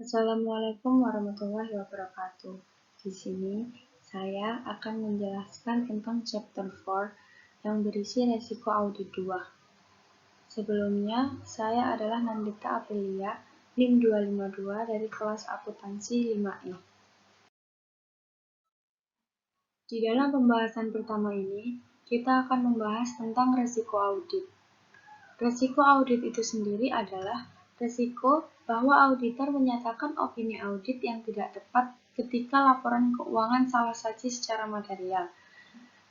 Assalamualaikum warahmatullahi wabarakatuh. Di sini saya akan menjelaskan tentang chapter 4 yang berisi resiko audit 2. Sebelumnya, saya adalah Nandita Aprilia, NIM 252 dari kelas akuntansi 5E. Di dalam pembahasan pertama ini, kita akan membahas tentang resiko audit. Resiko audit itu sendiri adalah resiko bahwa auditor menyatakan opini audit yang tidak tepat ketika laporan keuangan salah saji secara material,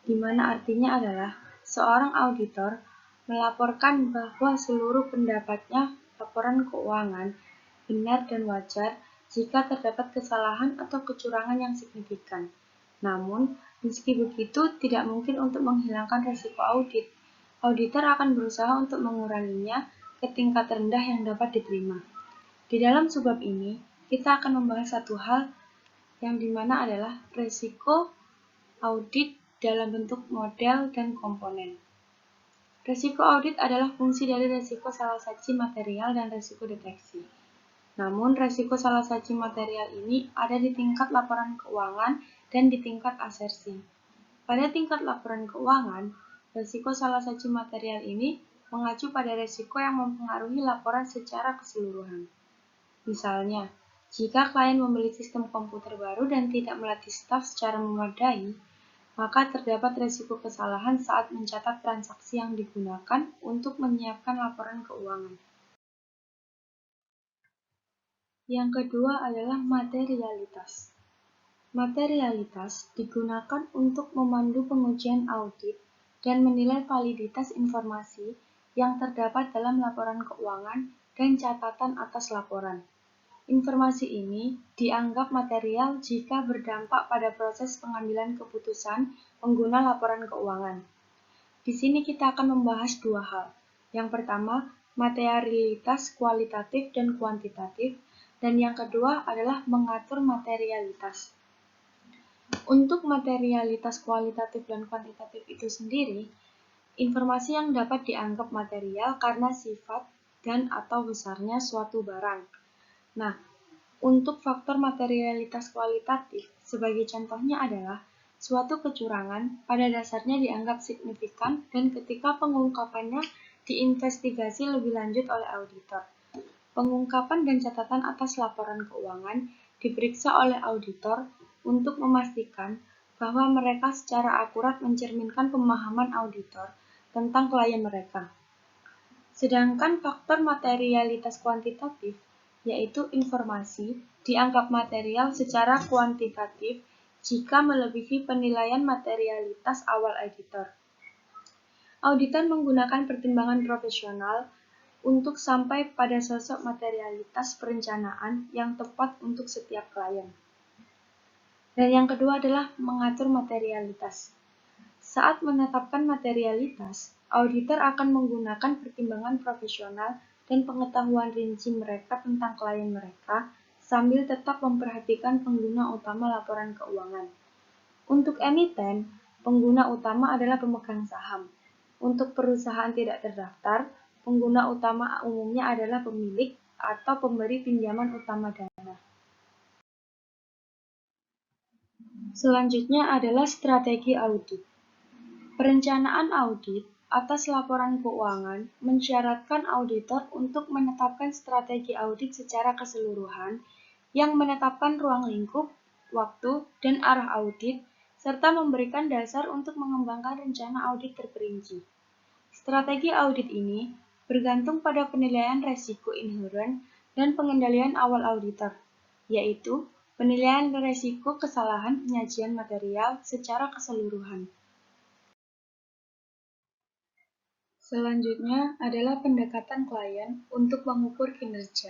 di mana artinya adalah seorang auditor melaporkan bahwa seluruh pendapatnya laporan keuangan benar dan wajar jika terdapat kesalahan atau kecurangan yang signifikan. Namun, meski begitu, tidak mungkin untuk menghilangkan resiko audit. Auditor akan berusaha untuk menguranginya ke tingkat rendah yang dapat diterima. Di dalam subbab ini, kita akan membahas satu hal yang dimana adalah resiko audit dalam bentuk model dan komponen. Resiko audit adalah fungsi dari resiko salah saji material dan resiko deteksi. Namun, resiko salah saji material ini ada di tingkat laporan keuangan dan di tingkat asersi. Pada tingkat laporan keuangan, resiko salah saji material ini mengacu pada resiko yang mempengaruhi laporan secara keseluruhan. Misalnya, jika klien membeli sistem komputer baru dan tidak melatih staf secara memadai, maka terdapat resiko kesalahan saat mencatat transaksi yang digunakan untuk menyiapkan laporan keuangan. Yang kedua adalah materialitas. Materialitas digunakan untuk memandu pengujian audit dan menilai validitas informasi yang terdapat dalam laporan keuangan dan catatan atas laporan. Informasi ini dianggap material jika berdampak pada proses pengambilan keputusan pengguna laporan keuangan. Di sini kita akan membahas dua hal. Yang pertama, materialitas kualitatif dan kuantitatif, dan yang kedua adalah mengatur materialitas. Untuk materialitas kualitatif dan kuantitatif itu sendiri, informasi yang dapat dianggap material karena sifat dan atau besarnya suatu barang. Nah, untuk faktor materialitas kualitatif, sebagai contohnya adalah suatu kecurangan pada dasarnya dianggap signifikan dan ketika pengungkapannya diinvestigasi lebih lanjut oleh auditor. Pengungkapan dan catatan atas laporan keuangan diperiksa oleh auditor untuk memastikan bahwa mereka secara akurat mencerminkan pemahaman auditor tentang klien mereka. Sedangkan faktor materialitas kuantitatif, yaitu informasi, dianggap material secara kuantitatif jika melebihi penilaian materialitas awal auditor. Auditor menggunakan pertimbangan profesional untuk sampai pada sosok materialitas perencanaan yang tepat untuk setiap klien. Dan yang kedua adalah mengatur materialitas. Saat menetapkan materialitas, auditor akan menggunakan pertimbangan profesional dan pengetahuan rinci mereka tentang klien mereka, sambil tetap memperhatikan pengguna utama laporan keuangan. Untuk emiten, pengguna utama adalah pemegang saham. Untuk perusahaan tidak terdaftar, pengguna utama umumnya adalah pemilik atau pemberi pinjaman utama dana. Selanjutnya adalah strategi audit. Perencanaan audit atas laporan keuangan mensyaratkan auditor untuk menetapkan strategi audit secara keseluruhan yang menetapkan ruang lingkup, waktu, dan arah audit, serta memberikan dasar untuk mengembangkan rencana audit terperinci. Strategi audit ini bergantung pada penilaian resiko inherent dan pengendalian awal auditor, yaitu penilaian resiko kesalahan penyajian material secara keseluruhan. Selanjutnya adalah pendekatan klien untuk mengukur kinerja.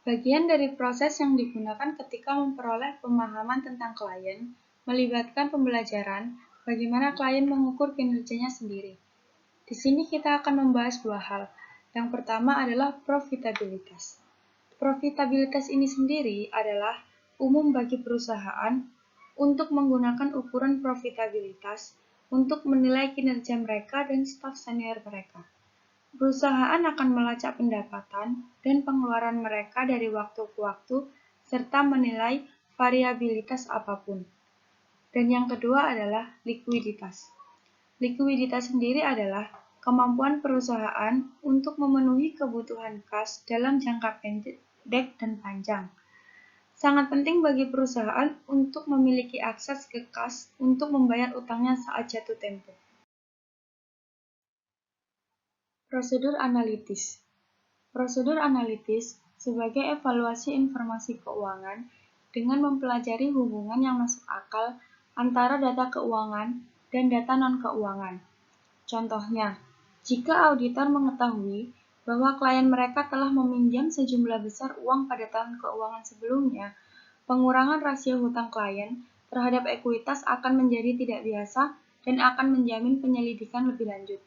Bagian dari proses yang digunakan ketika memperoleh pemahaman tentang klien melibatkan pembelajaran bagaimana klien mengukur kinerjanya sendiri. Di sini kita akan membahas dua hal. Yang pertama adalah profitabilitas. Profitabilitas ini sendiri adalah umum bagi perusahaan untuk menggunakan ukuran profitabilitas untuk menilai kinerja mereka dan staf senior mereka. Perusahaan akan melacak pendapatan dan pengeluaran mereka dari waktu ke waktu serta menilai variabilitas apapun. Dan yang kedua adalah likuiditas. Likuiditas sendiri adalah kemampuan perusahaan untuk memenuhi kebutuhan kas dalam jangka pendek dan panjang. Sangat penting bagi perusahaan untuk memiliki akses ke kas untuk membayar utangnya saat jatuh tempo. Prosedur analitis. Prosedur analitis sebagai evaluasi informasi keuangan dengan mempelajari hubungan yang masuk akal antara data keuangan dan data non-keuangan. Contohnya, jika auditor mengetahui bahwa klien mereka telah meminjam sejumlah besar uang pada tahun keuangan sebelumnya, pengurangan rasio hutang klien terhadap ekuitas akan menjadi tidak biasa dan akan menjamin penyelidikan lebih lanjut.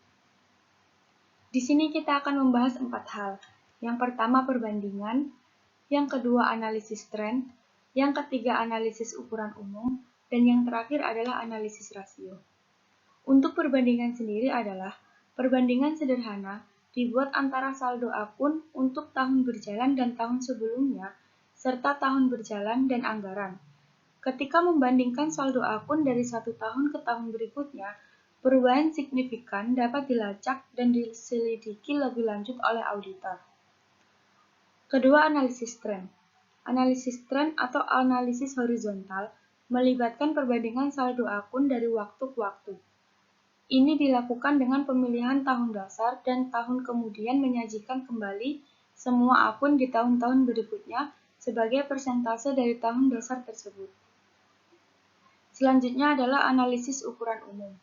Di sini kita akan membahas 4 hal. Yang pertama perbandingan, yang kedua analisis tren, yang ketiga analisis ukuran umum, dan yang terakhir adalah analisis rasio. Untuk perbandingan sendiri adalah perbandingan sederhana dibuat antara saldo akun untuk tahun berjalan dan tahun sebelumnya, serta tahun berjalan dan anggaran. Ketika membandingkan saldo akun dari satu tahun ke tahun berikutnya, perubahan signifikan dapat dilacak dan diselidiki lebih lanjut oleh auditor. Kedua, analisis tren. Analisis tren atau analisis horizontal melibatkan perbandingan saldo akun dari waktu ke waktu. Ini dilakukan dengan pemilihan tahun dasar dan tahun kemudian menyajikan kembali semua akun di tahun-tahun berikutnya sebagai persentase dari tahun dasar tersebut. Selanjutnya adalah analisis ukuran umum,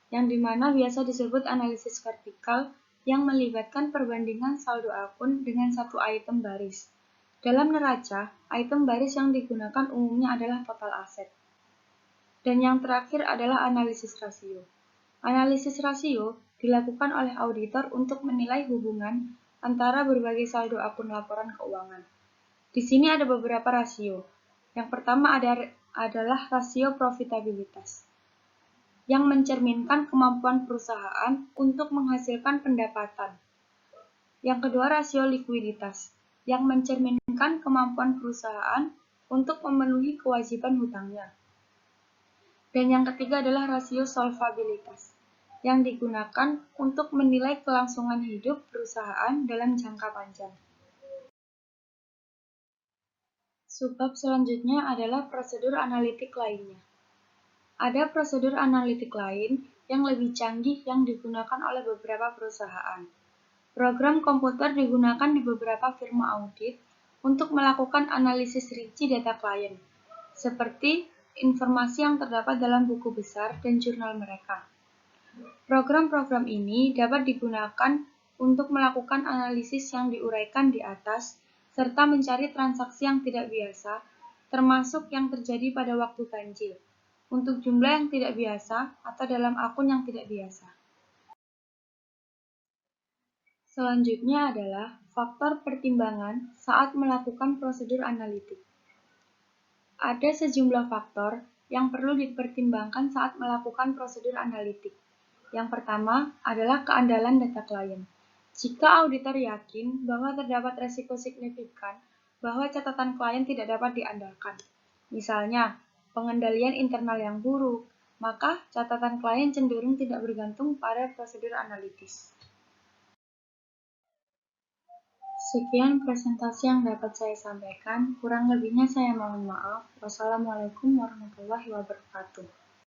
yang dimana biasa disebut analisis vertikal yang melibatkan perbandingan saldo akun dengan satu item baris. Dalam neraca, item baris yang digunakan umumnya adalah total aset. Dan yang terakhir adalah analisis rasio. Analisis rasio dilakukan oleh auditor untuk menilai hubungan antara berbagai saldo akun laporan keuangan. Di sini ada beberapa rasio. Yang pertama adalah rasio profitabilitas, yang mencerminkan kemampuan perusahaan untuk menghasilkan pendapatan. Yang kedua, rasio likuiditas, yang mencerminkan kemampuan perusahaan untuk memenuhi kewajiban hutangnya. Dan yang ketiga adalah rasio solvabilitas, yang digunakan untuk menilai kelangsungan hidup perusahaan dalam jangka panjang. Subbab selanjutnya adalah prosedur analitik lainnya. Ada prosedur analitik lain yang lebih canggih yang digunakan oleh beberapa perusahaan. Program komputer digunakan di beberapa firma audit untuk melakukan analisis rinci data klien, seperti informasi yang terdapat dalam buku besar dan jurnal mereka. Program-program ini dapat digunakan untuk melakukan analisis yang diuraikan di atas, serta mencari transaksi yang tidak biasa, termasuk yang terjadi pada waktu ganjil, untuk jumlah yang tidak biasa atau dalam akun yang tidak biasa. Selanjutnya adalah faktor pertimbangan saat melakukan prosedur analitik. Ada sejumlah faktor yang perlu dipertimbangkan saat melakukan prosedur analitik. Yang pertama adalah keandalan data klien. Jika auditor yakin bahwa terdapat resiko signifikan bahwa catatan klien tidak dapat diandalkan, misalnya pengendalian internal yang buruk, maka catatan klien cenderung tidak bergantung pada prosedur analitis. Sekian presentasi yang dapat saya sampaikan, kurang lebihnya saya mohon maaf. Wassalamualaikum warahmatullahi wabarakatuh.